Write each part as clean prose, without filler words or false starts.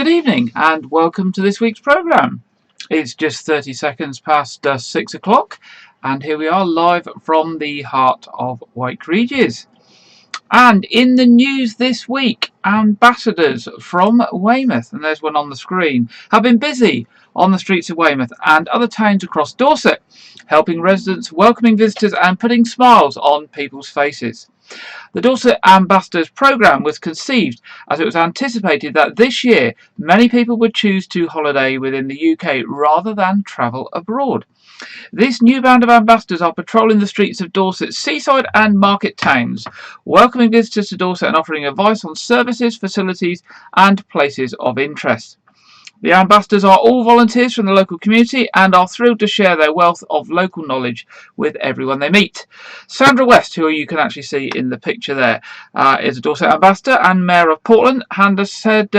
good evening and welcome to this week's programme. It's just 30 seconds past 6 o'clock and here we are live from the heart of Wake Regis. And in the news this week, ambassadors from Weymouth, and there's one on the screen, have been busy on the streets of Weymouth and other towns across Dorset, helping residents, welcoming visitors and putting smiles on people's faces. The Dorset Ambassadors Programme was conceived as it was anticipated that this year many people would choose to holiday within the UK rather than travel abroad. This new band of ambassadors are patrolling the streets of Dorset's seaside and market towns, welcoming visitors to Dorset and offering advice on services, facilities and places of interest. The ambassadors are all volunteers from the local community and are thrilled to share their wealth of local knowledge with everyone they meet. Sandra West, who you can actually see in the picture there, is a Dorset ambassador and Mayor of Portland, and has said,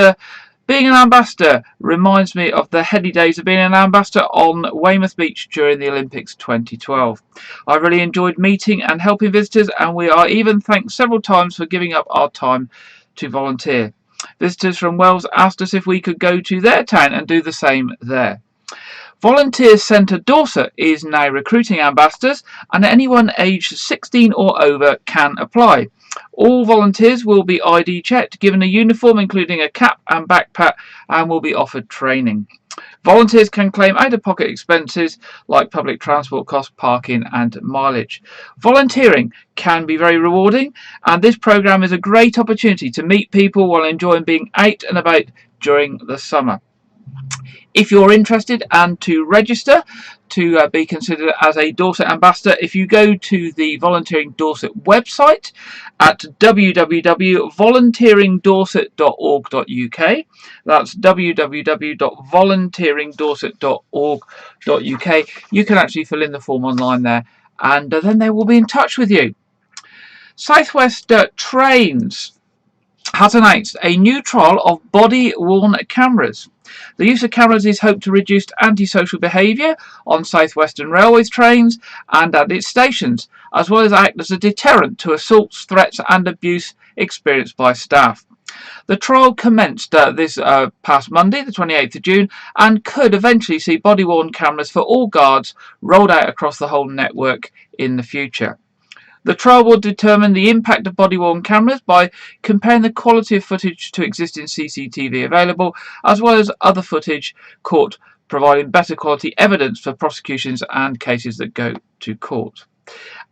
being an ambassador reminds me of the heady days of being an ambassador on Weymouth Beach during the Olympics 2012. I really enjoyed meeting and helping visitors, and we are even thanked several times for giving up our time to volunteer. Visitors from Wales asked us if we could go to their town and do the same there. Volunteers Centre Dorset is now recruiting ambassadors, and anyone aged 16 or over can apply. All volunteers will be ID checked, given a uniform including a cap and backpack, and will be offered training. Volunteers can claim out-of-pocket expenses like public transport costs, parking and mileage. Volunteering can be very rewarding, and this programme is a great opportunity to meet people while enjoying being out and about during the summer. If you're interested and to register to be considered as a Dorset ambassador, if you go to the Volunteering Dorset website at www.volunteeringdorset.org.uk, that's www.volunteeringdorset.org.uk, you can actually fill in the form online there, and then they will be in touch with you. South West Trains has announced a new trial of body-worn cameras. The use of cameras is hoped to reduce antisocial behaviour on South Western Railway's trains and at its stations, as well as act as a deterrent to assaults, threats and abuse experienced by staff. The trial commenced this past Monday, the 28th of June, and could eventually see body-worn cameras for all guards rolled out across the whole network in the future. The trial will determine the impact of body-worn cameras by comparing the quality of footage to existing CCTV available, as well as other footage caught, providing better quality evidence for prosecutions and cases that go to court.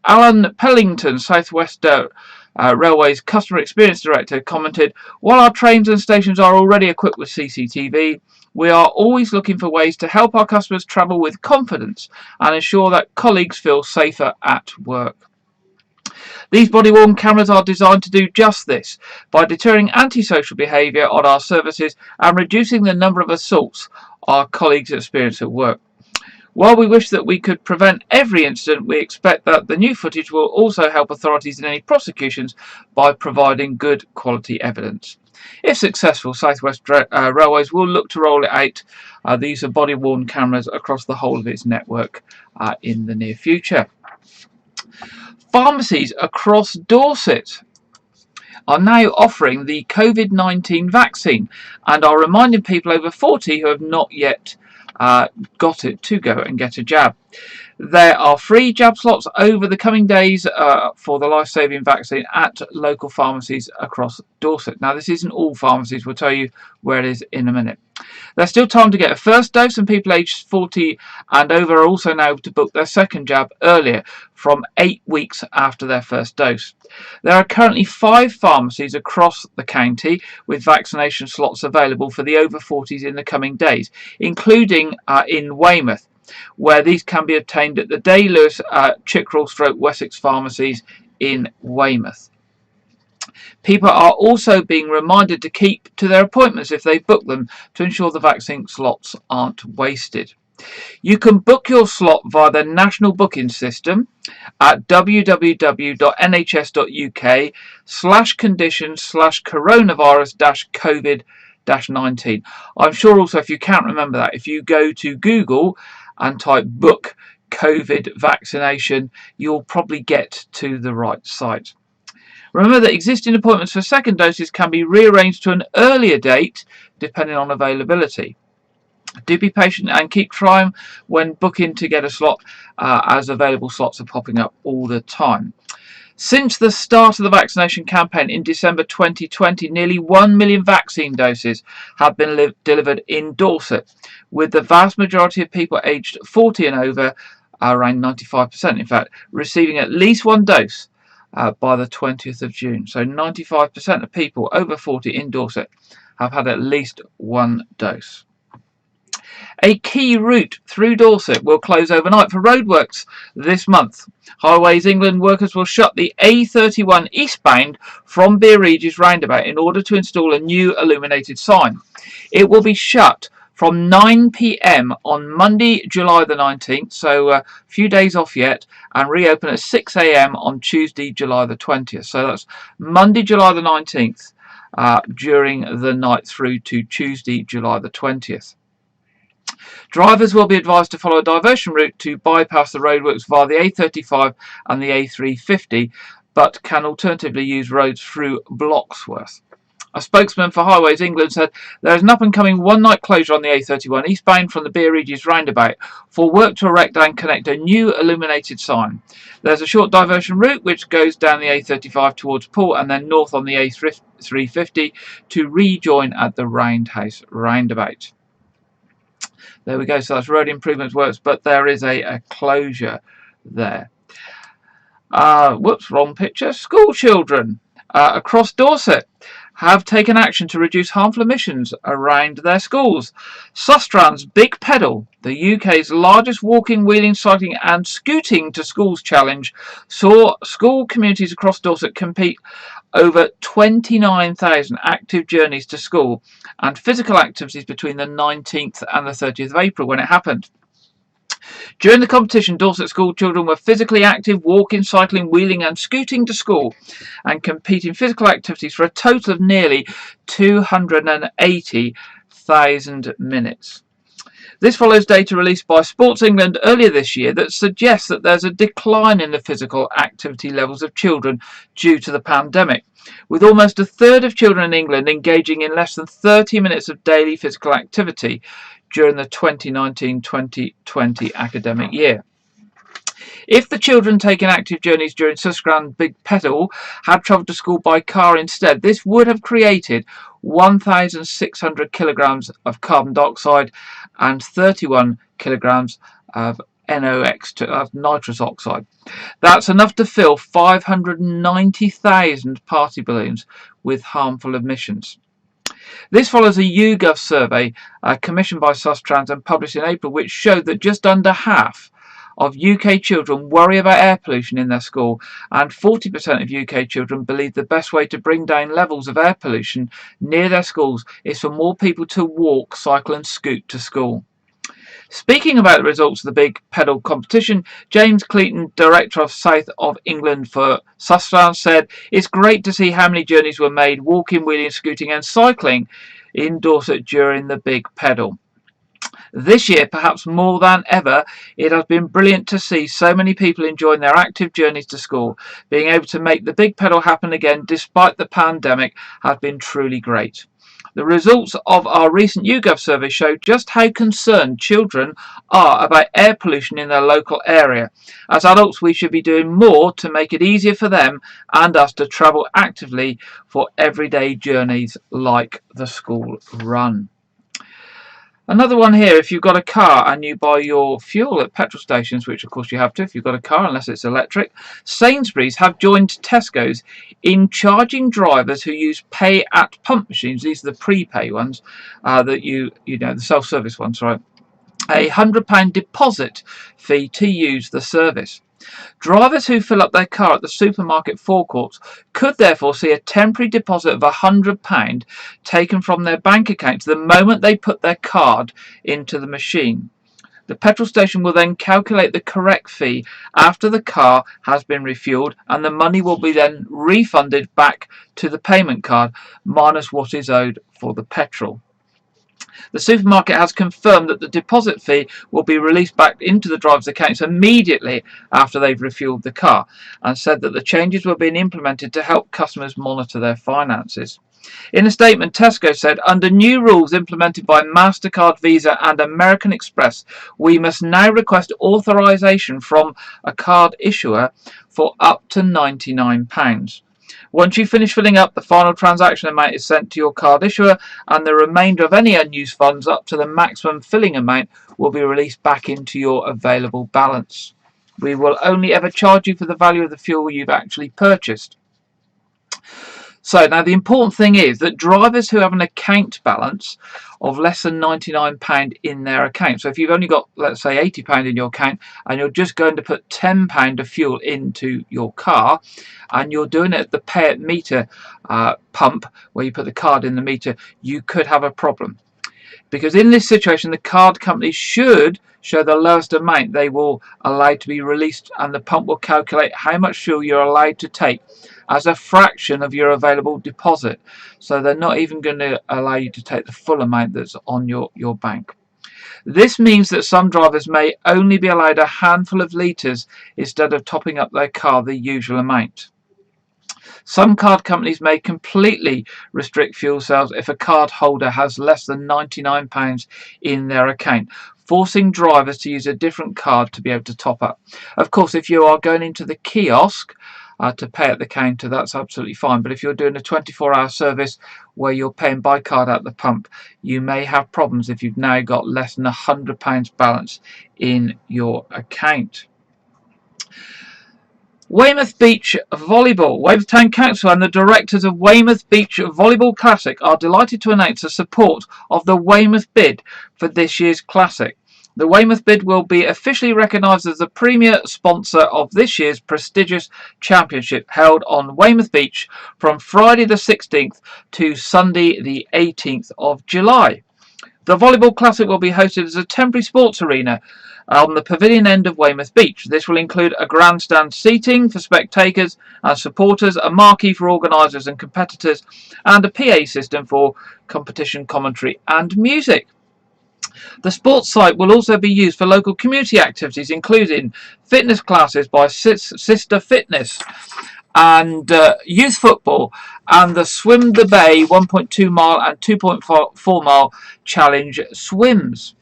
Alan Pellington, South West Railway's Customer Experience Director, commented, "While our trains and stations are already equipped with CCTV, we are always looking for ways to help our customers travel with confidence and ensure that colleagues feel safer at work." These body-worn cameras are designed to do just this, by deterring antisocial behaviour on our services and reducing the number of assaults our colleagues experience at work. While we wish that we could prevent every incident, we expect that the new footage will also help authorities in any prosecutions by providing good quality evidence. If successful, South West Railways will look to roll it out, the use of body-worn cameras across the whole of its network in the near future. Pharmacies across Dorset are now offering the COVID-19 vaccine and are reminding people over 40 who have not yet got it to go and get a jab. There are free jab slots over the coming days for the life-saving vaccine at local pharmacies across Dorset. Now, this isn't all pharmacies. We'll tell you where it is in a minute. There's still time to get a first dose, and people aged 40 and over are also now able to book their second jab earlier, from 8 weeks after their first dose. There are currently 5 pharmacies across the county with vaccination slots available for the over 40s in the coming days, including in Weymouth, where these can be obtained at the Day-Lewis Chickerell/Wessex pharmacies in Weymouth. People are also being reminded to keep to their appointments if they book them to ensure the vaccine slots aren't wasted. You can book your slot via the national booking system at www.nhs.uk/conditions/coronavirus-COVID-19. I'm sure also, if you can't remember that, if you go to Google and type book COVID vaccination, you'll probably get to the right site. Remember that existing appointments for second doses can be rearranged to an earlier date depending on availability. Do be patient and keep trying when booking to get a slot, as available slots are popping up all the time. Since the start of the vaccination campaign in December 2020, nearly 1 million vaccine doses have been delivered in Dorset, with the vast majority of people aged 40 and over, around 95% in fact, receiving at least one dose by the 20th of June. So 95% of people over 40 in Dorset have had at least one dose. A key route through Dorset will close overnight for roadworks this month. Highways England workers will shut the A31 eastbound from Beer Regis roundabout in order to install a new illuminated sign. It will be shut from 9 p.m. on Monday, July the 19th, so a few days off yet, and reopen at 6 a.m. on Tuesday, July the 20th. So that's Monday, July the 19th, during the night through to Tuesday, July the 20th. Drivers will be advised to follow a diversion route to bypass the roadworks via the A35 and the A350, but can alternatively use roads through Bloxworth. A spokesman for Highways England said there is an up-and-coming one-night closure on the A31 eastbound from the Beer Regis roundabout for work to erect and connect a new illuminated sign. There's a short diversion route which goes down the A35 towards Poole and then north on the A350 to rejoin at the Roundhouse roundabout. There we go. So that's road improvements works, but there is a closure there. Whoops, wrong picture. School children across Dorset have taken action to reduce harmful emissions around their schools. Sustrans Big Pedal, the UK's largest walking, wheeling, cycling and scooting to schools challenge, saw school communities across Dorset compete over 29,000 active journeys to school and physical activities between the 19th and the 30th of April when it happened. During the competition, Dorset school children were physically active, walking, cycling, wheeling and scooting to school and competing physical activities for a total of nearly 280,000 minutes. This follows data released by Sports England earlier this year that suggests that there's a decline in the physical activity levels of children due to the pandemic, with almost a third of children in England engaging in less than 30 minutes of daily physical activity during the 2019-2020 academic year. If the children taking active journeys during Sustrans Big Pedal had travelled to school by car instead, this would have created 1,600 kilograms of carbon dioxide and 31 kilograms of NOx, of nitrous oxide. That's enough to fill 590,000 party balloons with harmful emissions. This follows a YouGov survey commissioned by Sustrans and published in April, which showed that just under half of UK children worry about air pollution in their school, and 40% of UK children believe the best way to bring down levels of air pollution near their schools is for more people to walk, cycle and scoot to school. Speaking about the results of the Big Pedal competition, James Cleaton, Director of South of England for Sustrans, said, "It's great to see how many journeys were made walking, wheeling, scooting and cycling in Dorset during the Big Pedal. This year, perhaps more than ever, it has been brilliant to see so many people enjoying their active journeys to school. Being able to make the Big Pedal happen again despite the pandemic has been truly great." The results of our recent YouGov survey show just how concerned children are about air pollution in their local area. As adults, we should be doing more to make it easier for them and us to travel actively for everyday journeys like the school run. Another one here, if you've got a car and you buy your fuel at petrol stations, which of course you have to if you've got a car unless it's electric, Sainsbury's have joined Tesco's in charging drivers who use pay at pump machines. These are the prepay ones, that you know, the self-service ones, right? A £100 deposit fee to use the service. Drivers who fill up their car at the supermarket forecourts could therefore see a temporary deposit of £100 taken from their bank accounts the moment they put their card into the machine. The petrol station will then calculate the correct fee after the car has been refuelled, and the money will be then refunded back to the payment card minus what is owed for the petrol. The supermarket has confirmed that the deposit fee will be released back into the driver's accounts immediately after they've refueled the car, and said that the changes were being implemented to help customers monitor their finances. In a statement, Tesco said, under new rules implemented by MasterCard, Visa and American Express, we must now request authorisation from a card issuer for up to £99. Once you finish filling up, the final transaction amount is sent to your card issuer, and the remainder of any unused funds up to the maximum filling amount will be released back into your available balance. We will only ever charge you for the value of the fuel you've actually purchased. So now the important thing is that drivers who have an account balance of less than £99 in their account, so if you've only got, let's say, £80 in your account and you're just going to put £10 of fuel into your car, and you're doing it at the pay at meter pump where you put the card in the meter, you could have a problem. Because in this situation, the card company should show the lowest amount they will allow to be released, and the pump will calculate how much fuel you're allowed to take as a fraction of your available deposit. So they're not even going to allow you to take the full amount that's on your bank. This means that some drivers may only be allowed a handful of litres instead of topping up their car the usual amount. Some card companies may completely restrict fuel sales if a card holder has less than £99 in their account, forcing drivers to use a different card to be able to top up. Of course, if you are going into the kiosk to pay at the counter, that's absolutely fine. But if you're doing a 24-hour service where you're paying by card at the pump, you may have problems if you've now got less than £100 balance in your account. Weymouth Beach Volleyball. Weymouth Town Council and the directors of Weymouth Beach Volleyball Classic are delighted to announce the support of the Weymouth bid for this year's Classic. The Weymouth bid will be officially recognised as the premier sponsor of this year's prestigious championship, held on Weymouth Beach from Friday the 16th to Sunday the 18th of July. The Volleyball Classic will be hosted as a temporary sports arena on the pavilion end of Weymouth Beach. This will include a grandstand seating for spectators and supporters, a marquee for organisers and competitors, and a PA system for competition commentary and music. The sports site will also be used for local community activities, including fitness classes by Sister Fitness and youth football, and the Swim the Bay 1.2 mile and 2.4 mile challenge swims.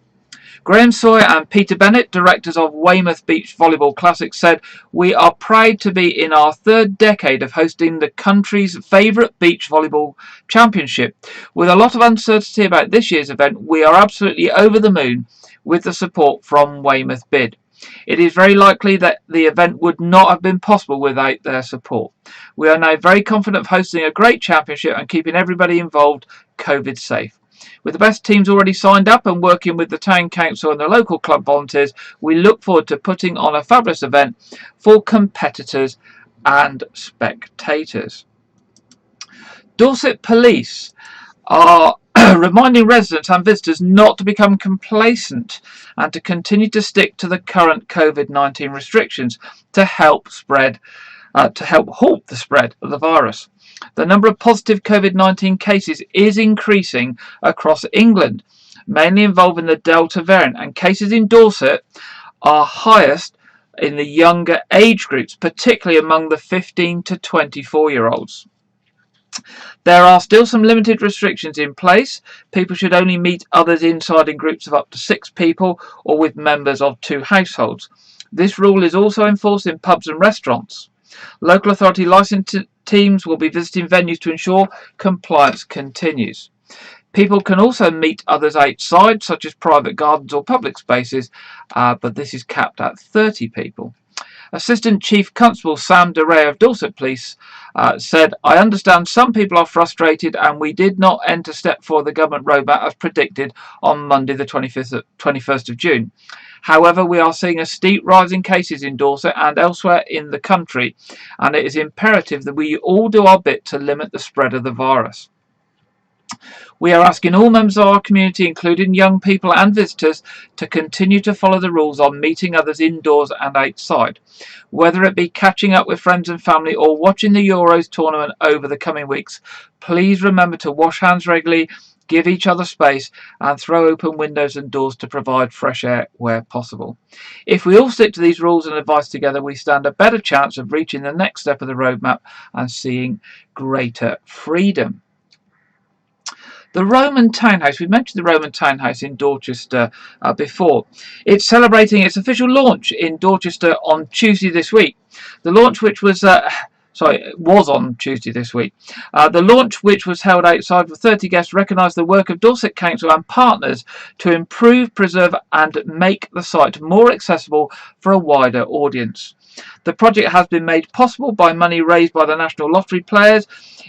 Graham Sawyer and Peter Bennett, directors of Weymouth Beach Volleyball Classic, said, "We are proud to be in our third decade of hosting the country's favourite beach volleyball championship. With a lot of uncertainty about this year's event, we are absolutely over the moon with the support from Weymouth Bid. It is very likely that the event would not have been possible without their support. We are now very confident of hosting a great championship and keeping everybody involved COVID safe. With the best teams already signed up and working with the town council and the local club volunteers, we look forward to putting on a fabulous event for competitors and spectators." Dorset Police are reminding residents and visitors not to become complacent and to continue to stick to the current COVID-19 restrictions to help halt the spread of the virus. The number of positive COVID-19 cases is increasing across England, mainly involving the Delta variant, and cases in Dorset are highest in the younger age groups, particularly among the 15 to 24-year-olds. There are still some limited restrictions in place. People should only meet others inside in groups of up to 6 people or with members of 2 households. This rule is also enforced in pubs and restaurants. Local authority licensed teams will be visiting venues to ensure compliance continues. People can also meet others outside, such as private gardens or public spaces, but this is capped at 30 people. Assistant Chief Constable Sam DeRay of Dorset Police said, "I understand some people are frustrated and we did not enter step 4 of the government roadmap as predicted on Monday the 21st of June. However, we are seeing a steep rise in cases in Dorset and elsewhere in the country, and it is imperative that we all do our bit to limit the spread of the virus. We are asking all members of our community, including young people and visitors, to continue to follow the rules on meeting others indoors and outside. Whether it be catching up with friends and family or watching the Euros tournament over the coming weeks, please remember to wash hands regularly give each other space, and throw open windows and doors to provide fresh air where possible. If we all stick to these rules and advice together, we stand a better chance of reaching the next step of the roadmap and seeing greater freedom. The Roman Townhouse, we mentioned the Roman Townhouse in Dorchester before. It's celebrating its official launch in Dorchester on Tuesday this week. The launch, which was was on Tuesday this week. The launch, which was held outside with 30 guests, recognised the work of Dorset Council and partners to improve, preserve and make the site more accessible for a wider audience. The project has been made possible by money raised by the National Lottery players.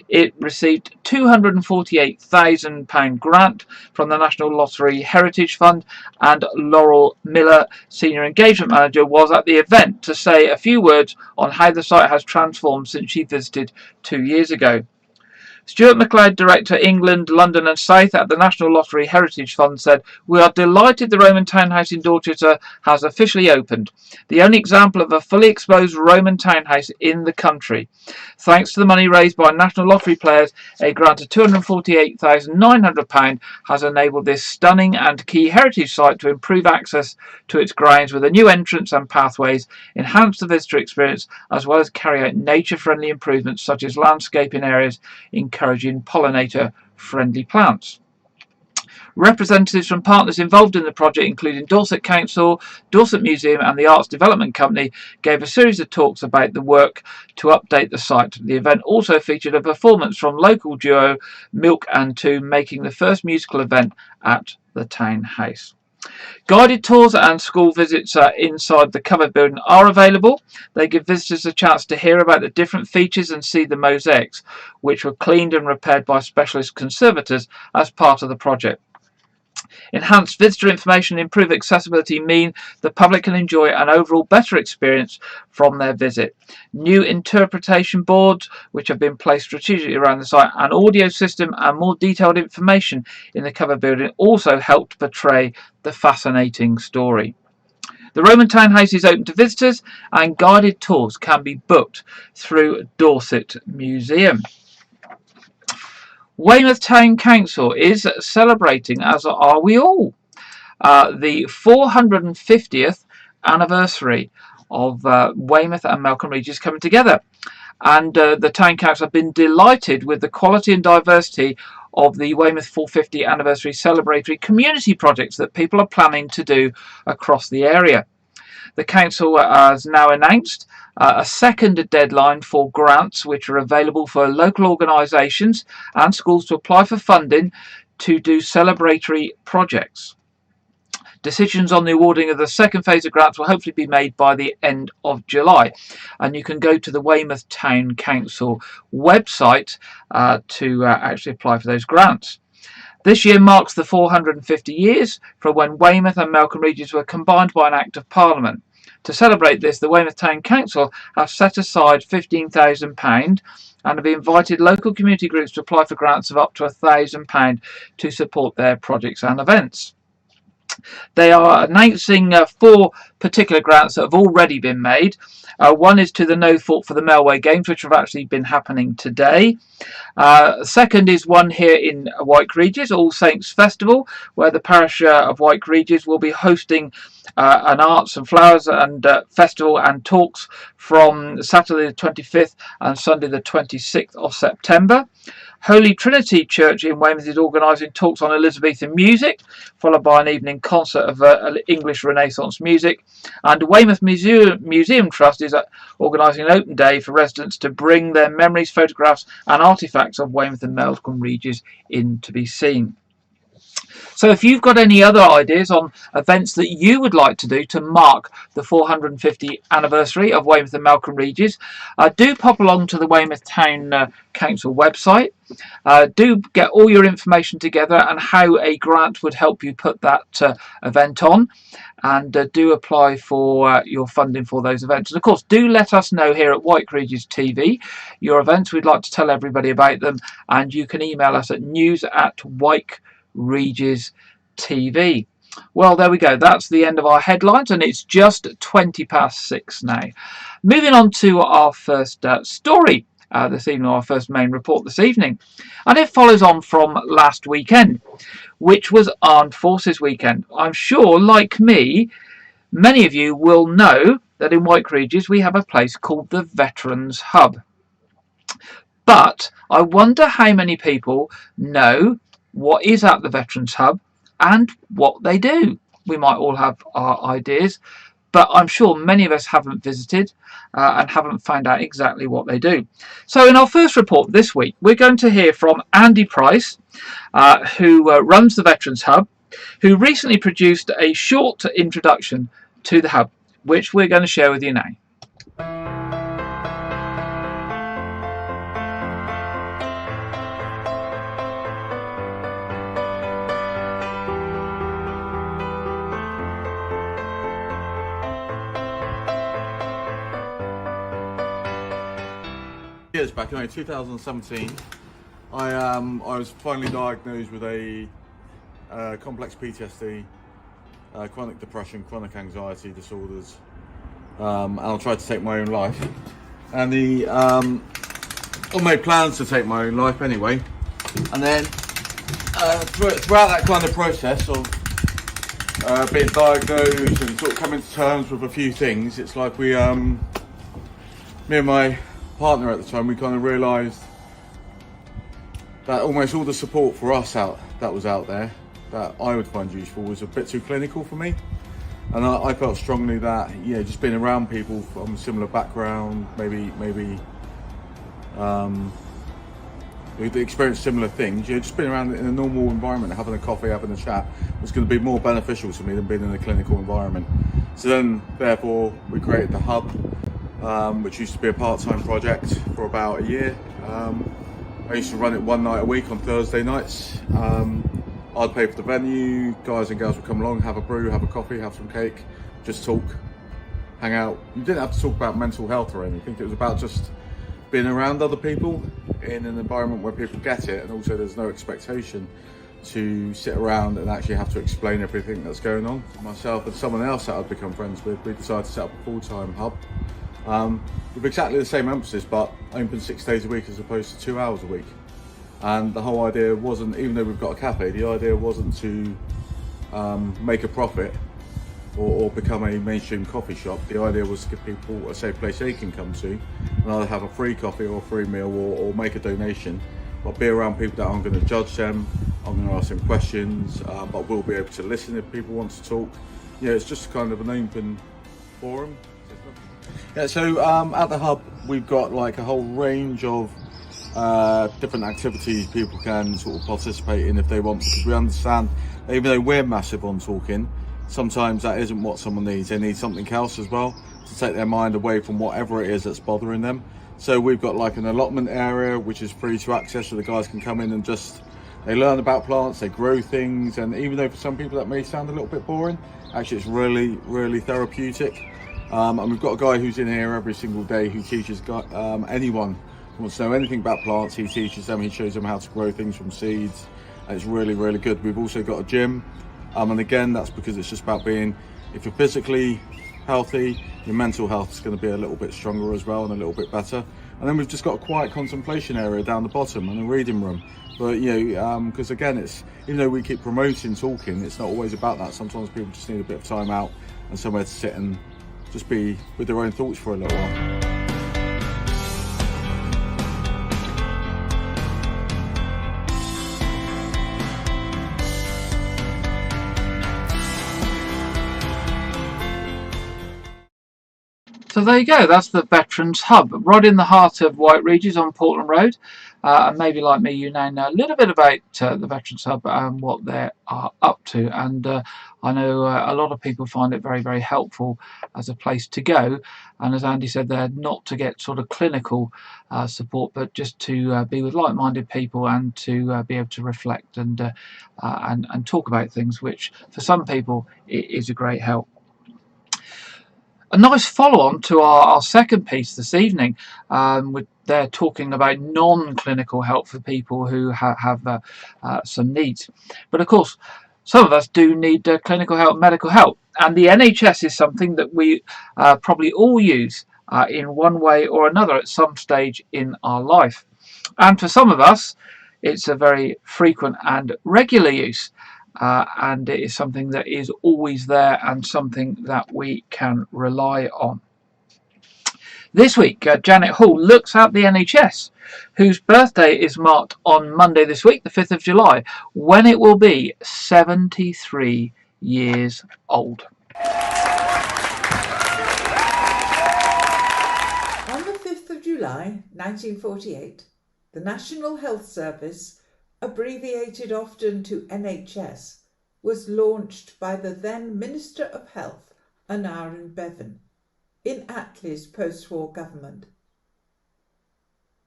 It received £248,000 grant from the National Lottery Heritage Fund, and Laurel Miller, Senior Engagement Manager, was at the event to say a few words on how the site has transformed since she visited 2 years ago. Stuart MacLeod, Director England, London and South at the National Lottery Heritage Fund, said, "We are delighted the Roman Townhouse in Dorchester has officially opened, the only example of a fully exposed Roman townhouse in the country. Thanks to the money raised by National Lottery players, a grant of £248,900 has enabled this stunning and key heritage site to improve access to its grounds with a new entrance and pathways, enhance the visitor experience, as well as carry out nature-friendly improvements such as landscaping areas, encouraging pollinator-friendly plants." Representatives from partners involved in the project, including Dorset Council, Dorset Museum and the Arts Development Company, gave a series of talks about the work to update the site. The event also featured a performance from local duo Milk and Two, making the first musical event at the townhouse. Guided tours and school visits inside the covered building are available. They give visitors a chance to hear about the different features and see the mosaics, which were cleaned and repaired by specialist conservators as part of the project. Enhanced visitor information and improved accessibility mean the public can enjoy an overall better experience from their visit. New interpretation boards, which have been placed strategically around the site, an audio system and more detailed information in the covered building also helped portray the fascinating story. The Roman Townhouse is open to visitors and guided tours can be booked through Dorset Museum. Weymouth Town Council is celebrating, as are we all, the 450th anniversary of Weymouth and Melcombe Regis coming together. And the Town Council have been delighted with the quality and diversity of the Weymouth 450 anniversary celebratory community projects that people are planning to do across the area. The council has now announced a second deadline for grants which are available for local organisations and schools to apply for funding to do celebratory projects. Decisions on the awarding of the second phase of grants will hopefully be made by the end of July, and you can go to the Weymouth Town Council website to actually apply for those grants. This year marks the 450 years from when Weymouth and Melcombe Regis were combined by an Act of Parliament. To celebrate this, the Weymouth Town Council have set aside £15,000 and have invited local community groups to apply for grants of up to £1,000 to support their projects and events. They are announcing 4 particular grants that have already been made. One is to the No Fault for the Melway Games, which have actually been happening today. Second is one here in White Regis, All Saints Festival, where the parish of White Regis will be hosting an arts and flowers and festival and talks from Saturday the 25th and Sunday the 26th of September. Holy Trinity Church in Weymouth is organising talks on Elizabethan music, followed by an evening concert of English Renaissance music. And Weymouth Museum Trust is organising an open day for residents to bring their memories, photographs and artefacts of Weymouth and Melcombe Regis in to be seen. So if you've got any other ideas on events that you would like to do to mark the 450th anniversary of Weymouth and Melcombe Regis, do pop along to the Weymouth Town Council website. Do get all your information together and how a grant would help you put that event on, and do apply for your funding for those events. And of course, do let us know here at White Regis TV your events. We'd like to tell everybody about them, and you can email us at news@whiteregis TV. Well, there we go. That's the end of our headlines, and it's just 6:20 now. Moving on to our first story, this evening, our first main report this evening. And it follows on from last weekend, which was Armed Forces Weekend. I'm sure, like me, many of you will know that in White Regis we have a place called the Veterans Hub. But I wonder how many people know what is at the Veterans Hub and what they do. We might all have our ideas, but I'm sure many of us haven't visited and haven't found out exactly what they do. So in our first report this week, we're going to hear from Andy Price, who runs the Veterans Hub, who recently produced a short introduction to the hub, which we're going to share with you now. Years back in 2017, I was finally diagnosed with a complex PTSD, chronic depression, chronic anxiety disorders, and I tried to take my own life. And I made plans to take my own life anyway. And then throughout that kind of process of being diagnosed and sort of coming to terms with a few things, it's like me and my partner at the time, we kind of realised that almost all the support for us that was out there that I would find useful was a bit too clinical for me. And I felt strongly that, you know, just being around people from a similar background, maybe who'd experienced similar things, you know, just being around in a normal environment, having a coffee, having a chat, was going to be more beneficial to me than being in a clinical environment. So then, therefore, we created the hub, which used to be a part-time project for about a year. I used to run it one night a week on Thursday nights. I'd pay for the venue, guys and girls would come along, have a brew, have a coffee, have some cake, just talk, hang out. You didn't have to talk about mental health or anything, it was about just being around other people in an environment where people get it, and also there's no expectation to sit around and actually have to explain everything that's going on. Myself and someone else that I've become friends with, we decided to set up a full-time hub with exactly the same emphasis, but open 6 days a week as opposed to 2 hours a week. And the whole idea wasn't, even though we've got a cafe, the idea wasn't to make a profit or become a mainstream coffee shop. The idea was to give people a safe place they can come to and either have a free coffee or a free meal or make a donation, but be around people that aren't going to judge them, I'm going to ask them questions, but we'll be able to listen if people want to talk. Yeah, it's just kind of an open forum. Yeah, so at the hub we've got like a whole range of different activities people can sort of participate in if they want, because we understand that even though we're massive on talking, sometimes that isn't what someone needs. They need something else as well to take their mind away from whatever it is that's bothering them. So we've got like an allotment area which is free to access, so the guys can come in and just, they learn about plants, they grow things, and even though for some people that may sound a little bit boring, actually it's really, really therapeutic. And we've got a guy who's in here every single day who teaches anyone who wants to know anything about plants. He teaches them, he shows them how to grow things from seeds, and it's really, really good. We've also got a gym, and again, that's because it's just about being, if you're physically healthy, your mental health is going to be a little bit stronger as well and a little bit better. And then we've just got a quiet contemplation area down the bottom and a reading room. But you know, because again, it's, even though we keep promoting talking, it's not always about that. Sometimes people just need a bit of time out and somewhere to sit and just be with their own thoughts for a little while. So there you go, that's the Veterans Hub, right in the heart of White Regis on Portland Road. And maybe like me, you now know a little bit about the Veterans Hub and what they are up to. And I know a lot of people find it very, very helpful as a place to go. And as Andy said there, not to get sort of clinical support, but just to be with like-minded people and to be able to reflect and talk about things, which for some people is a great help. A nice follow-on to our second piece this evening. They're talking about non-clinical help for people who have some needs. But of course, some of us do need clinical help, medical help. And the NHS is something that we probably all use in one way or another at some stage in our life. And for some of us, it's a very frequent and regular use. And it is something that is always there and something that we can rely on. This week, Janet Hall looks at the NHS, whose birthday is marked on Monday this week, the 5th of July, when it will be 73 years old. On the 5th of July 1948, the National Health Service, abbreviated often to NHS, was launched by the then Minister of Health, Aneurin Bevan, in Attlee's post-war government.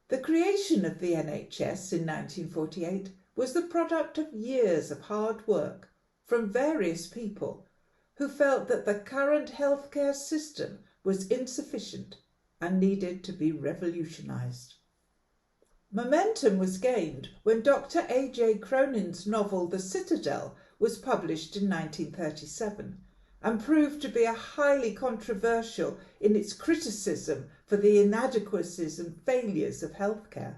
The creation of the NHS in 1948 was the product of years of hard work from various people who felt that the current healthcare system was insufficient and needed to be revolutionised. Momentum was gained when Dr. A.J. Cronin's novel The Citadel was published in 1937 and proved to be a highly controversial in its criticism for the inadequacies and failures of healthcare.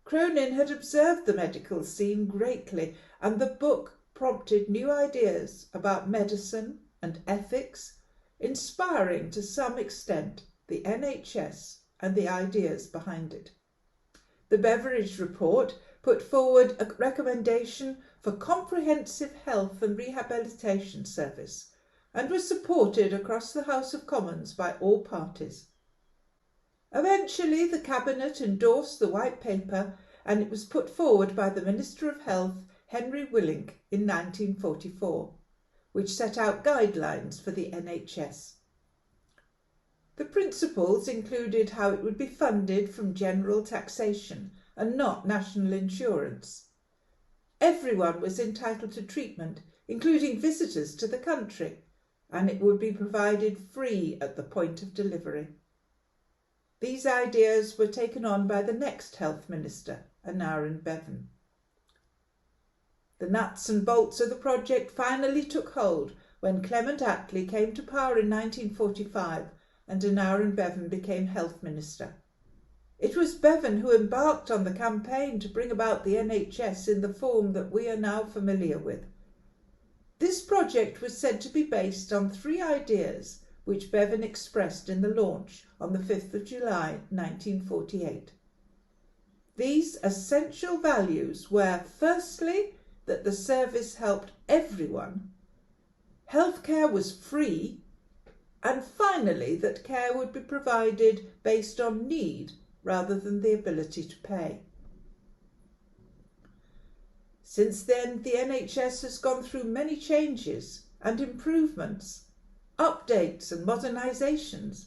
Cronin had observed the medical scene greatly, and the book prompted new ideas about medicine and ethics, inspiring to some extent the NHS and the ideas behind it. The Beveridge Report put forward a recommendation for comprehensive health and rehabilitation service and was supported across the House of Commons by all parties. Eventually, the Cabinet endorsed the White Paper and it was put forward by the Minister of Health, Henry Willink, in 1944, which set out guidelines for the NHS. The principles included how it would be funded from general taxation and not national insurance. Everyone was entitled to treatment, including visitors to the country, and it would be provided free at the point of delivery. These ideas were taken on by the next Health Minister, Aneurin Bevan. The nuts and bolts of the project finally took hold when Clement Attlee came to power in 1945 and Aneurin Bevan became Health Minister. It was Bevan who embarked on the campaign to bring about the NHS in the form that we are now familiar with. This project was said to be based on 3 ideas which Bevan expressed in the launch on the 5th of July 1948. These essential values were, firstly, that the service helped everyone, healthcare was free, and finally that care would be provided based on need rather than the ability to pay. Since then, the NHS has gone through many changes and improvements, updates and modernisations.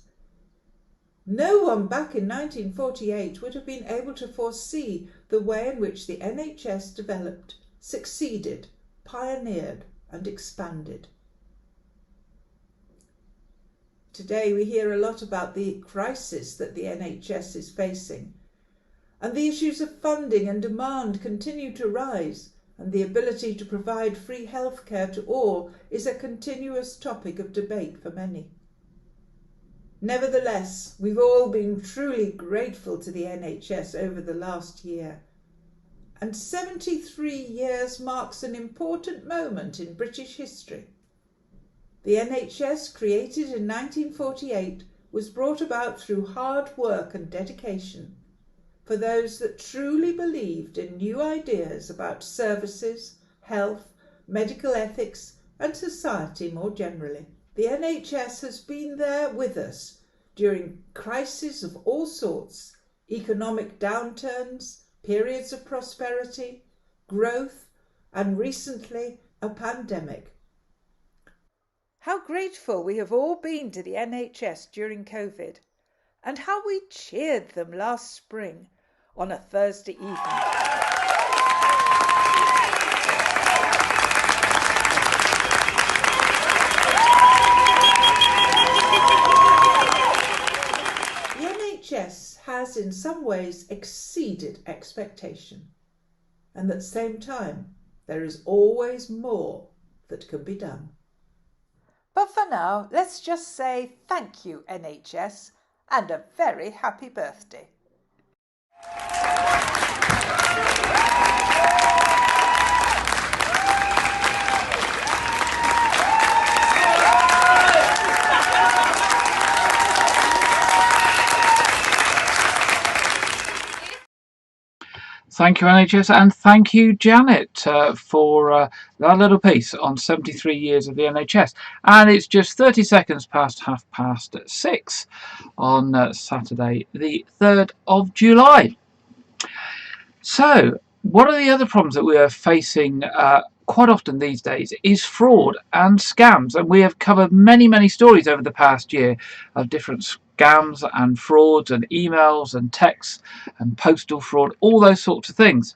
No one back in 1948 would have been able to foresee the way in which the NHS developed, succeeded, pioneered and expanded. Today we hear a lot about the crisis that the NHS is facing, and the issues of funding and demand continue to rise, and the ability to provide free healthcare to all is a continuous topic of debate for many. Nevertheless, we've all been truly grateful to the NHS over the last year, and 73 years marks an important moment in British history. The NHS, created in 1948, was brought about through hard work and dedication for those that truly believed in new ideas about services, health, medical ethics and society more generally. The NHS has been there with us during crises of all sorts, economic downturns, periods of prosperity, growth and recently a pandemic. How grateful we have all been to the NHS during COVID, and how we cheered them last spring on a Thursday evening. The NHS has in some ways exceeded expectation, and at the same time there is always more that can be done. But for now, let's just say thank you, NHS, and a very happy birthday. Thank you, NHS, and thank you, Janet, for that little piece on 73 years of the NHS. And it's just 30 seconds past 6:30 on Saturday, the 3rd of July. So, one of the other problems that we are facing quite often these days is fraud and scams. And we have covered many stories over the past year of different scams and frauds and emails and texts and postal fraud, all those sorts of things.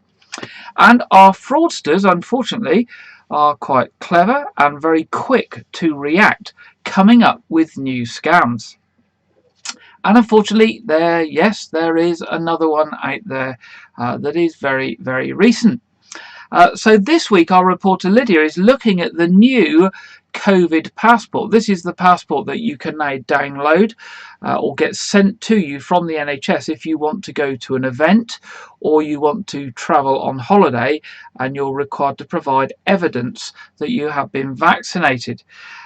And our fraudsters, unfortunately, are quite clever and very quick to react, coming up with new scams. And unfortunately, there is another one out there that is very recent. So this week, our reporter Lydia is looking at the new COVID passport. This is the passport that you can now download or get sent to you from the NHS if you want to go to an event or you want to travel on holiday and you're required to provide evidence that you have been vaccinated.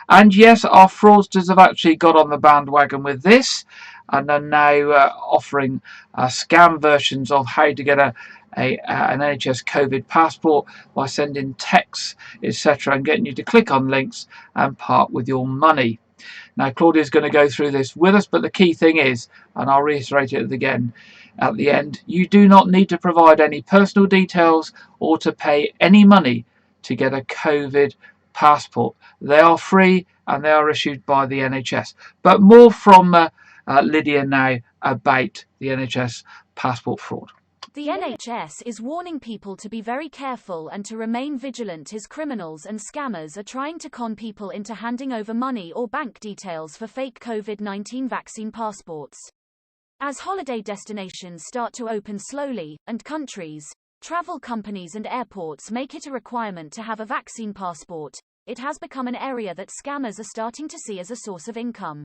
And yes, our fraudsters have actually got on the bandwagon with this and are now offering scam versions of how to get an NHS COVID passport by sending texts, etc., and getting you to click on links and part with your money. Now, Claudia's going to go through this with us, but the key thing is, and I'll reiterate it again at the end, you do not need to provide any personal details or to pay any money to get a COVID passport. They are free and they are issued by the NHS. But more from Lydia now about the NHS passport fraud. The NHS is warning people to be very careful and to remain vigilant as criminals and scammers are trying to con people into handing over money or bank details for fake COVID-19 vaccine passports. As holiday destinations start to open slowly, and countries, travel companies and airports make it a requirement to have a vaccine passport, it has become an area that scammers are starting to see as a source of income.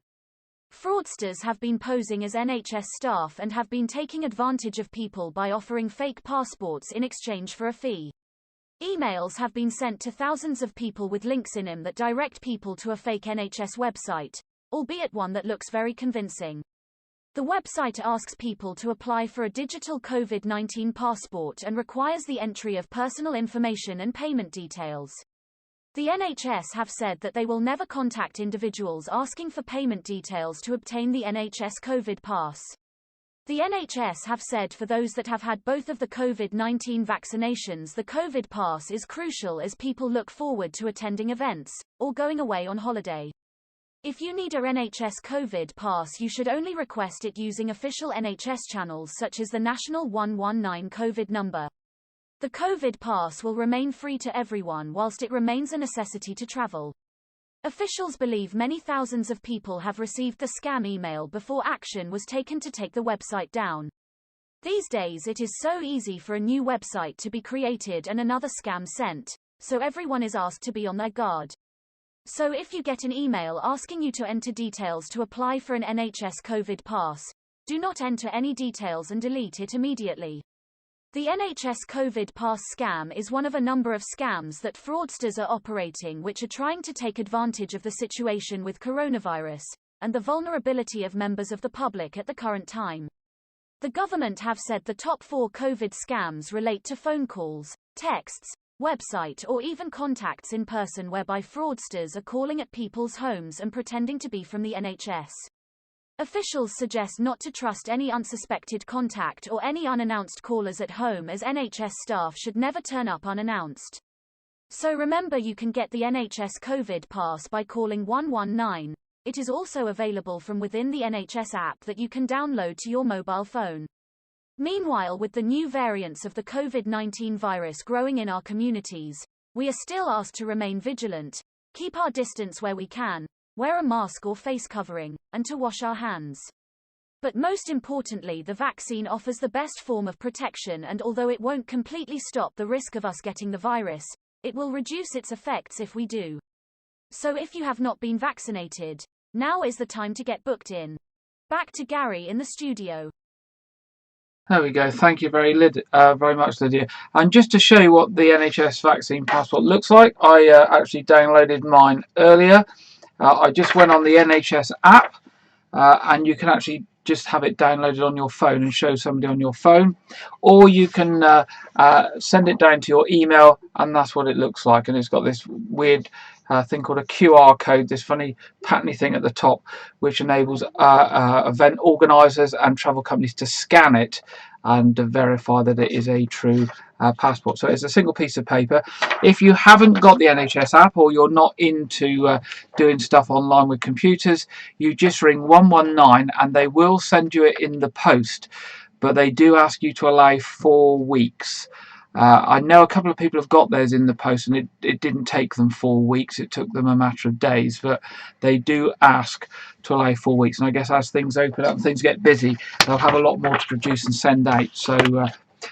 Fraudsters have been posing as NHS staff and have been taking advantage of people by offering fake passports in exchange for a fee. Emails have been sent to thousands of people with links in them that direct people to a fake NHS website, albeit one that looks very convincing. The website asks people to apply for a digital COVID-19 passport and requires the entry of personal information and payment details. The NHS have said that they will never contact individuals asking for payment details to obtain the NHS COVID pass. The NHS have said for those that have had both of the COVID-19 vaccinations, the COVID pass is crucial as people look forward to attending events or going away on holiday. If you need a NHS COVID pass, you should only request it using official NHS channels such as the National 119 COVID number. The COVID pass will remain free to everyone whilst it remains a necessity to travel. Officials believe many thousands of people have received the scam email before action was taken to take the website down. These days it is so easy for a new website to be created and another scam sent, so everyone is asked to be on their guard. So if you get an email asking you to enter details to apply for an NHS COVID pass, do not enter any details and delete it immediately. The NHS COVID pass scam is one of a number of scams that fraudsters are operating which are trying to take advantage of the situation with coronavirus and the vulnerability of members of the public at the current time. The government have said the top 4 COVID scams relate to phone calls, texts, website or even contacts in person whereby fraudsters are calling at people's homes and pretending to be from the NHS. Officials suggest not to trust any unsuspected contact or any unannounced callers at home as NHS staff should never turn up unannounced. So remember, you can get the NHS COVID pass by calling 119. It is also available from within the NHS app that you can download to your mobile phone. Meanwhile, with the new variants of the COVID-19 virus growing in our communities, we are still asked to remain vigilant, keep our distance where we can, wear a mask or face covering, and to wash our hands. But most importantly, the vaccine offers the best form of protection, and although it won't completely stop the risk of us getting the virus, it will reduce its effects if we do. So if you have not been vaccinated, now is the time to get booked in. Back to Gary in the studio. There we go. Thank you very much, Lydia. And just to show you what the NHS vaccine passport looks like, I actually downloaded mine earlier. I just went on the NHS app, and you can actually just have it downloaded on your phone and show somebody on your phone, or you can send it down to your email, and that's what it looks like. And it's got this weird thing called a QR code, this funny patterny thing at the top, which enables event organisers and travel companies to scan it and verify that it is a true passport. So it's a single piece of paper. If you haven't got the NHS app, or you're not into doing stuff online with computers, you just ring 119 and they will send you it in the post, but they do ask you to allow 4 weeks. I know a couple of people have got theirs in the post, and it didn't take them 4 weeks. It took them a matter of days, but they do ask to allow 4 weeks. And I guess as things open up and things get busy, they'll have a lot more to produce and send out. So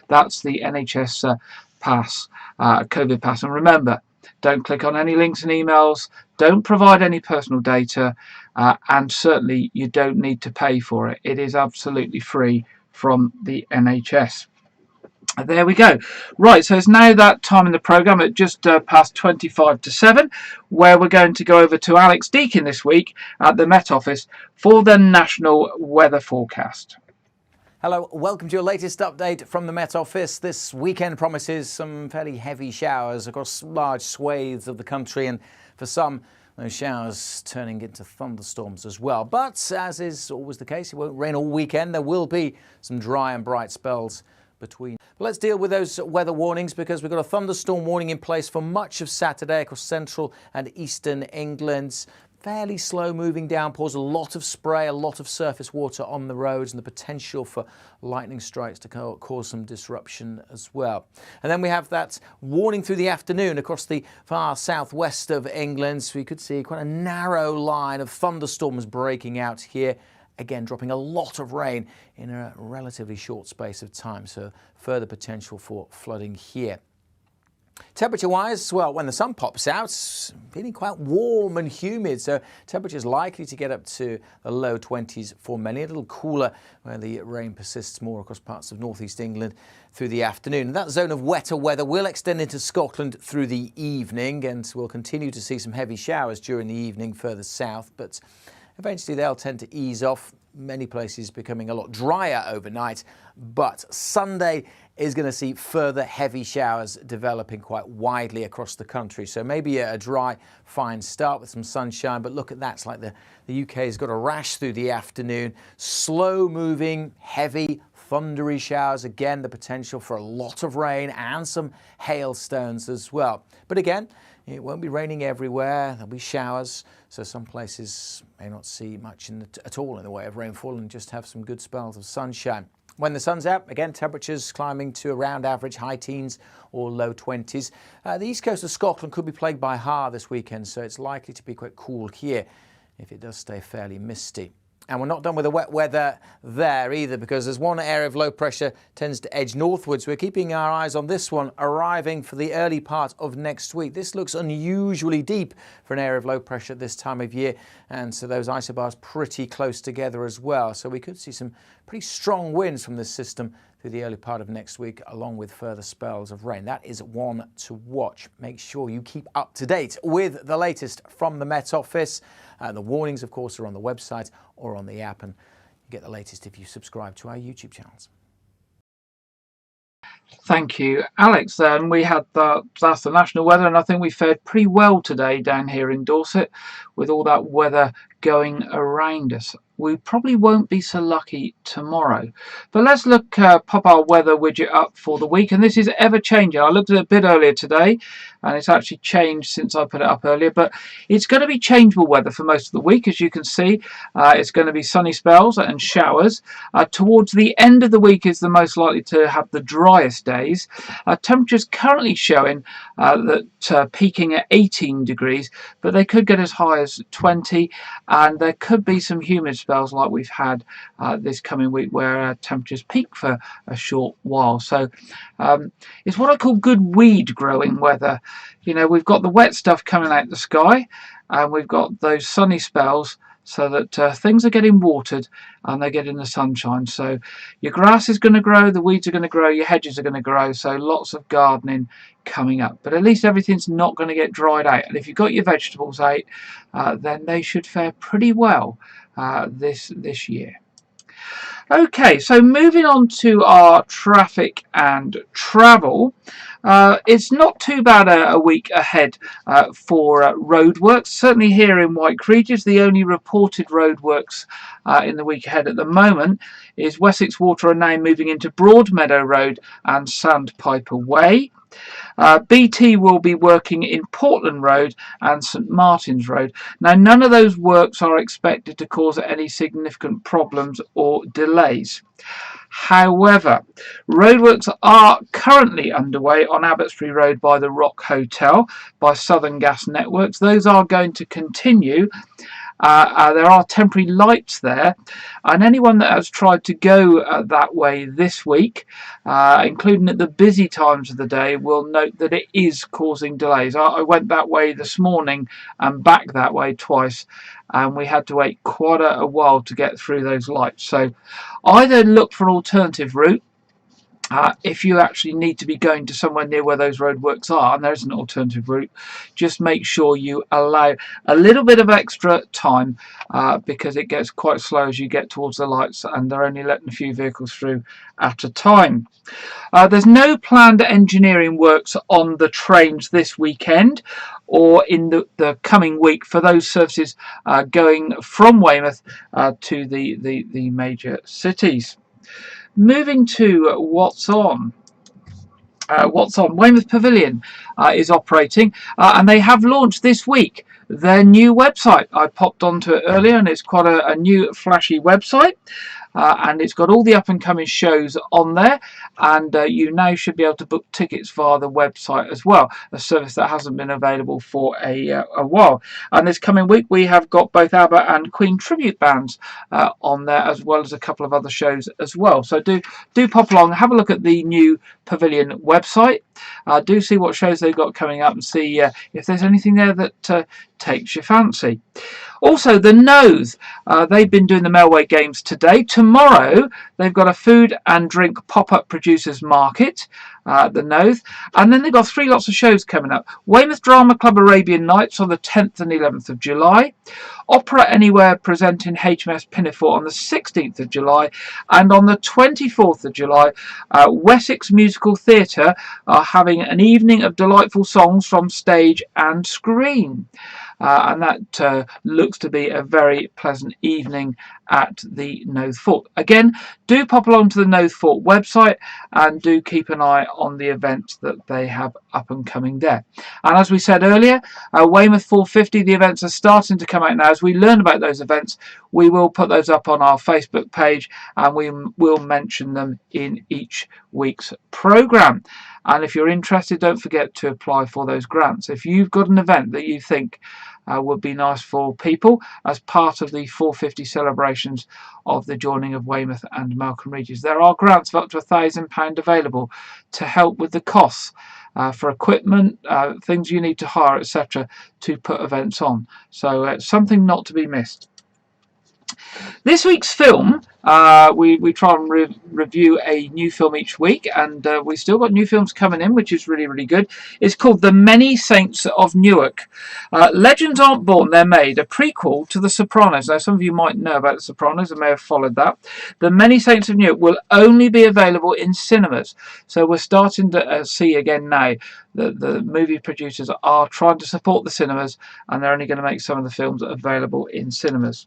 that's the NHS pass, COVID pass. And remember, don't click on any links and emails. Don't provide any personal data, and certainly you don't need to pay for it. It is absolutely free from the NHS. There we go. Right, so it's now that time in the programme at just past 25 to 7, where we're going to go over to Alex Deakin this week at the Met Office for the national weather forecast. Hello, welcome to your latest update from the Met Office. This weekend promises some fairly heavy showers across large swathes of the country, and for some, those showers turning into thunderstorms as well. But as is always the case, it won't rain all weekend. There will be some dry and bright spells between. But let's deal with those weather warnings, because we've got a thunderstorm warning in place for much of Saturday across central and eastern England. Fairly slow moving downpours, a lot of spray, a lot of surface water on the roads, and the potential for lightning strikes to cause some disruption as well. And then we have that warning through the afternoon across the far southwest of England. So we could see quite a narrow line of thunderstorms breaking out here. Again, dropping a lot of rain in a relatively short space of time, so further potential for flooding here. Temperature-wise, well, when the sun pops out, it's feeling quite warm and humid, so temperatures likely to get up to the low 20s for many. A little cooler where the rain persists more across parts of northeast England through the afternoon. That zone of wetter weather will extend into Scotland through the evening, and we'll continue to see some heavy showers during the evening further south, but eventually they'll tend to ease off, many places becoming a lot drier overnight. But Sunday is going to see further heavy showers developing quite widely across the country. So maybe a dry, fine start with some sunshine, but look at that. It's like the UK has got a rash through the afternoon. Slow moving, heavy, thundery showers. Again, the potential for a lot of rain and some hailstones as well. But again, it won't be raining everywhere. There'll be showers, so some places may not see much at all in the way of rainfall and just have some good spells of sunshine. When the sun's out, again, temperatures climbing to around average high teens or low 20s. The east coast of Scotland could be plagued by har this weekend, so it's likely to be quite cool here if it does stay fairly misty. And we're not done with the wet weather there either, because as one area of low pressure tends to edge northwards, we're keeping our eyes on this one arriving for the early part of next week. This looks unusually deep for an area of low pressure at this time of year, and so those isobars pretty close together as well. So we could see some pretty strong winds from this system through the early part of next week, along with further spells of rain. That is one to watch. Make sure you keep up to date with the latest from the Met Office. The warnings, of course, are on the website or on the app, and you get the latest if you subscribe to our YouTube channels. Thank you, Alex. Then we had that's the national weather, and I think we fared pretty well today down here in Dorset with all that weather going around us. We probably won't be so lucky tomorrow. But let's pop our weather widget up for the week, and this is ever changing. I looked at it a bit earlier today, and it's actually changed since I put it up earlier, but it's going to be changeable weather for most of the week. As you can see, it's going to be sunny spells and showers. Towards the end of the week is the most likely to have the driest days. Temperatures currently showing that peaking at 18 degrees, but they could get as high as 20, and there could be some humid spells like we've had this coming week, where temperatures peak for a short while. So it's what I call good weed growing weather. You know, we've got the wet stuff coming out the sky, and we've got those sunny spells, so that things are getting watered and they're getting the sunshine. So your grass is going to grow, the weeds are going to grow, your hedges are going to grow, so lots of gardening coming up. But at least everything's not going to get dried out, and if you've got your vegetables out, then they should fare pretty well this year. Okay, so moving on to our traffic and travel. It's not too bad a week ahead for roadworks. Certainly here in White Regis, the only reported roadworks in the week ahead at the moment is Wessex Water are now moving into Broadmeadow Road and Sandpiper Way. BT will be working in Portland Road and St Martin's Road. Now, none of those works are expected to cause any significant problems or delays. However, roadworks are currently underway on Abbotsbury Road by the Rock Hotel by Southern Gas Networks. Those are going to continue. There are temporary lights there, and anyone that has tried to go that way this week, including at the busy times of the day, will note that it is causing delays. I went that way this morning and back that way twice, and we had to wait quite a while to get through those lights. So either look for an alternative route, if you actually need to be going to somewhere near where those roadworks are, and there is an alternative route, just make sure you allow a little bit of extra time, because it gets quite slow as you get towards the lights, and they're only letting a few vehicles through at a time. There's no planned engineering works on the trains this weekend or in the coming week for those services going from Weymouth to the major cities. Moving to what's on. Weymouth Pavilion is operating, and they have launched this week their new website. I popped onto it earlier, and it's quite a new flashy website. And it's got all the up and coming shows on there, and you now should be able to book tickets via the website as well, a service that hasn't been available for a while. And this coming week we have got both ABBA and Queen tribute bands on there, as well as a couple of other shows as well. So do pop along, have a look at the new Pavilion website, do see what shows they've got coming up, and see if there's anything there that takes your fancy. Also, the Nose, they've been doing the Melway Games today. Tomorrow, they've got a food and drink pop-up producers market, the Nose. And then they've got 3 lots of shows coming up. Weymouth Drama Club Arabian Nights on the 10th and 11th of July. Opera Anywhere presenting HMS Pinafore on the 16th of July. And on the 24th of July, Wessex Musical Theatre are having an evening of delightful songs from stage and screen. And that looks to be a very pleasant evening at the Knowth Fort. Again, do pop along to the Knowth Fort website and do keep an eye on the events that they have up and coming there. And as we said earlier, Weymouth 450, the events are starting to come out now. As we learn about those events, we will put those up on our Facebook page, and we will mention them in each week's programme. And if you're interested, don't forget to apply for those grants. If you've got an event that you think would be nice for people as part of the 450 celebrations of the joining of Weymouth and Malcolm Regis, there are grants of up to £1,000 available to help with the costs for equipment, things you need to hire, etc., to put events on. So it's something not to be missed. This week's film, we try and review a new film each week, and we still got new films coming in, which is really, really good. It's called The Many Saints of Newark. Legends Aren't Born, They're Made, a prequel to The Sopranos. Now, some of you might know about The Sopranos and may have followed that. The Many Saints of Newark will only be available in cinemas. So we're starting to see again now that the movie producers are trying to support the cinemas, and they're only going to make some of the films available in cinemas.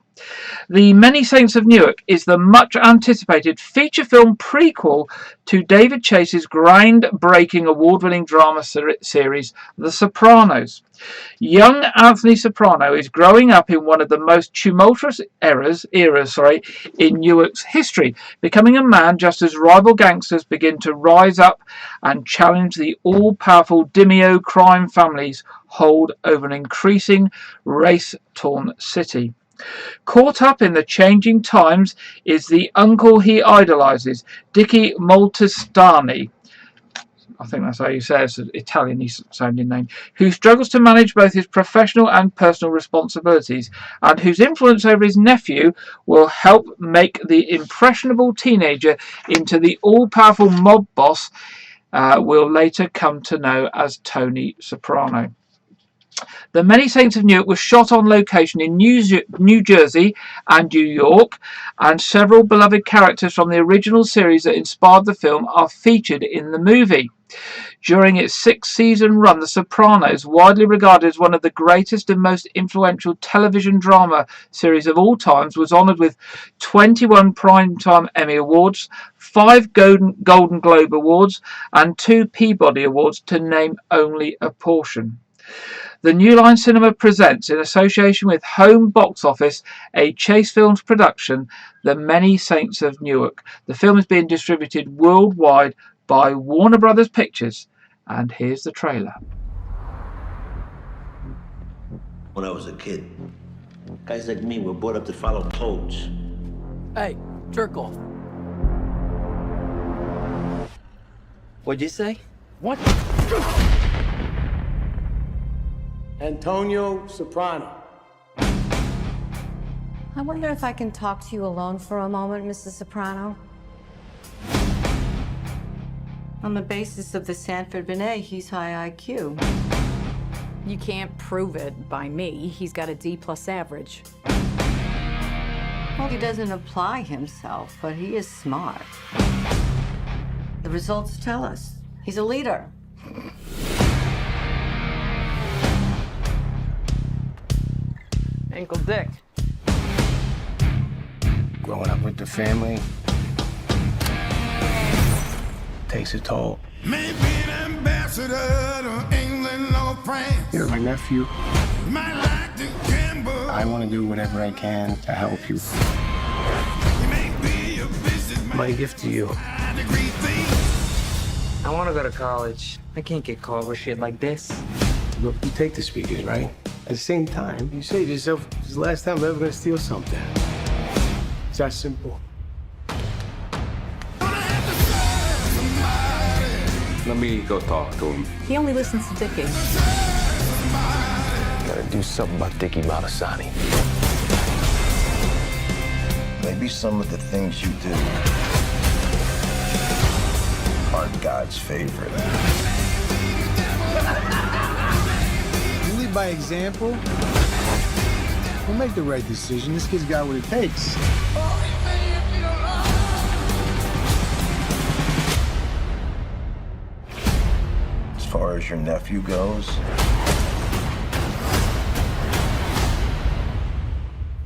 The Many Saints of Newark is the much anticipated feature film prequel to David Chase's groundbreaking award-winning drama series The Sopranos. Young Anthony Soprano is growing up in one of the most tumultuous eras in Newark's history, becoming a man just as rival gangsters begin to rise up and challenge the all-powerful Dimeo crime families hold over an increasing race-torn city. Caught up in the changing times is the uncle he idolises, Dicky Moltestani. I think that's how you say it. It's an Italian sounding name, who struggles to manage both his professional and personal responsibilities, and whose influence over his nephew will help make the impressionable teenager into the all-powerful mob boss we'll later come to know as Tony Soprano. The Many Saints of Newark was shot on location in New Jersey and New York, and several beloved characters from the original series that inspired the film are featured in the movie. During its 6-season run, The Sopranos, widely regarded as one of the greatest and most influential television drama series of all times, was honoured with 21 Primetime Emmy Awards, 5 Golden Globe Awards, and 2 Peabody Awards, to name only a portion. The New Line Cinema presents, in association with Home Box Office, a Chase Films production, The Many Saints of Newark. The film is being distributed worldwide by Warner Brothers Pictures, and here's the trailer. When I was a kid, guys like me were brought up to follow codes. Hey, jerk off. What'd you say? What? Antonio Soprano. I wonder if I can talk to you alone for a moment, Mrs. Soprano. On the basis of the Sanford Binet, he's high IQ. You can't prove it by me. He's got a D+ average. Well, he doesn't apply himself, but he is smart. The results tell us he's a leader. Uncle Dick. Growing up with the family takes a toll. Maybe an ambassador to England or France. You're my nephew. Might like to gamble. I want to do whatever I can to help you. Maybe a businessman. My gift to you. I want to go to college. I can't get caught with shit like this. Look, you take the speakers, right? At the same time, you say to yourself, this is the last time I'm ever going to steal something. It's that simple. Let me go talk to him. He only listens to Dickie. Gotta do something about Dicky Moltestani. Maybe some of the things you do aren't God's favorite. You lead by example. We'll make the right decision. This kid's got what it takes. As far as your nephew goes,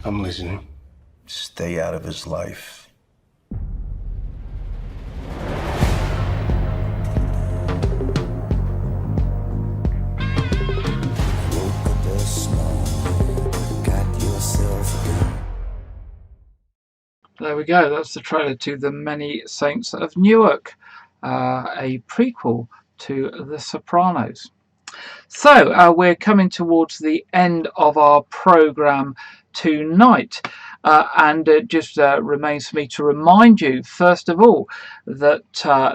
I'm listening. stay out of his life. There we go. That's the trailer to The Many Saints of Newark, a prequel to The Sopranos. So we're coming towards the end of our programme tonight, and it just remains for me to remind you, first of all, that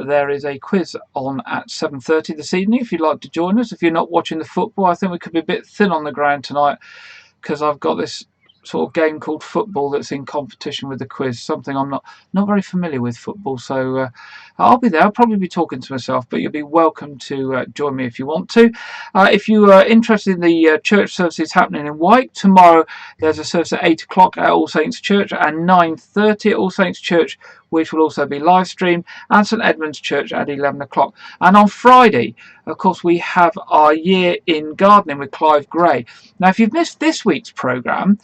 there is a quiz on at 7:30 this evening if you'd like to join us. If you're not watching the football, I think we could be a bit thin on the ground tonight, because I've got this sort of game called football that's in competition with the quiz, something I'm not very familiar with, football, so I'll be there. I'll probably be talking to myself, but you'll be welcome to join me if you want to. If you are interested in the church services happening in Wyke, tomorrow there's a service at 8 o'clock at All Saints Church and 9:30 at All Saints Church, which will also be live streamed, and St Edmund's Church at 11 o'clock. And on Friday, of course, we have our Year in Gardening with Clive Gray. Now, if you've missed this week's programme,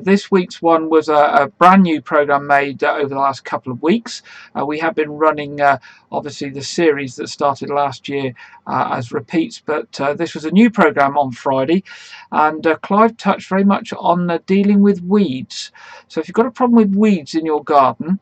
this week's one was a brand new programme made over the last couple of weeks. We have been running, obviously, the series that started last year as repeats, but this was a new programme on Friday, and Clive touched very much on dealing with weeds. So if you've got a problem with weeds in your garden,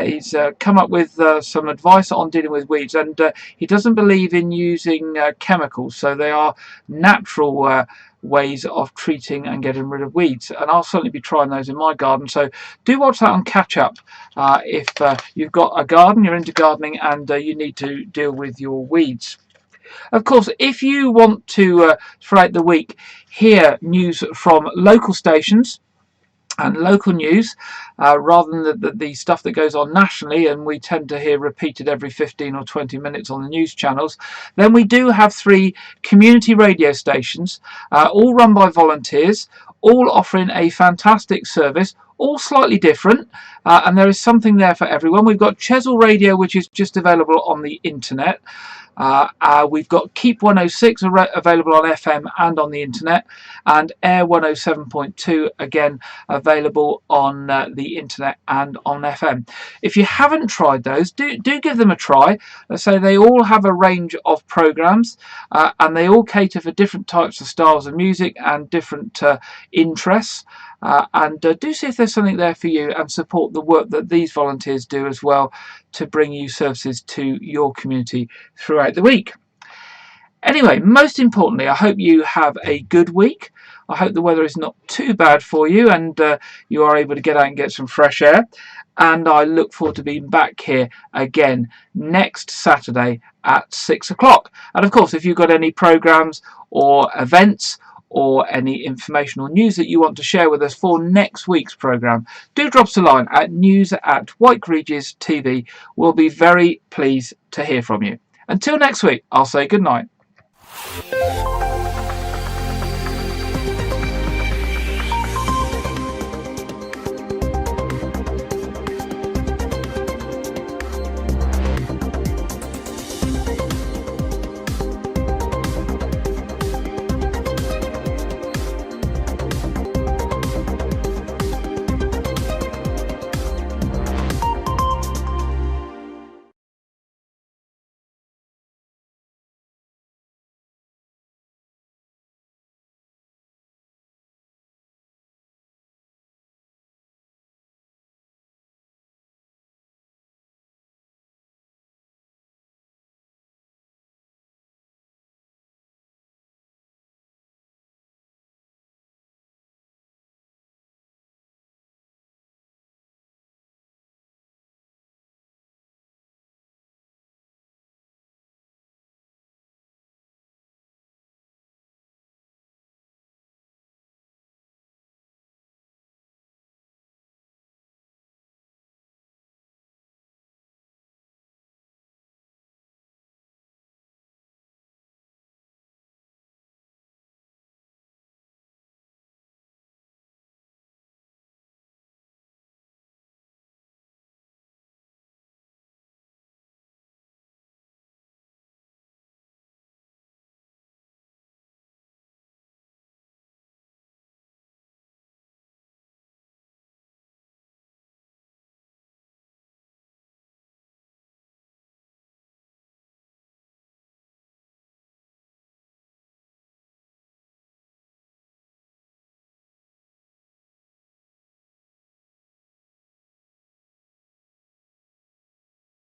He's come up with some advice on dealing with weeds, and he doesn't believe in using chemicals, so they are natural ways of treating and getting rid of weeds, and I'll certainly be trying those in my garden. So do watch that on Catch Up if you've got a garden, you're into gardening, and you need to deal with your weeds. Of course, if you want to throughout the week hear news from local stations and local news rather than the stuff that goes on nationally, and we tend to hear repeated every 15 or 20 minutes on the news channels, then we do have 3 community radio stations, all run by volunteers, all offering a fantastic service, all slightly different, and there is something there for everyone. We've got Chesil Radio, which is just available on the internet. We've got Keep 106 available on FM and on the internet, and Air 107.2 again available on the internet and on FM. If you haven't tried those, do give them a try. So they all have a range of programs, and they all cater for different types of styles of music and different interests. And do see if there's something there for you, and support the work that these volunteers do as well to bring you services to your community throughout the week. Anyway, most importantly, I hope you have a good week. I hope the weather is not too bad for you, and you are able to get out and get some fresh air. And I look forward to being back here again next Saturday at 6 o'clock. And of course, if you've got any programs or events or any information or news that you want to share with us for next week's programme, do drop us a line at news@WhiteRegis.tv. We'll be very pleased to hear from you. Until next week, I'll say good night.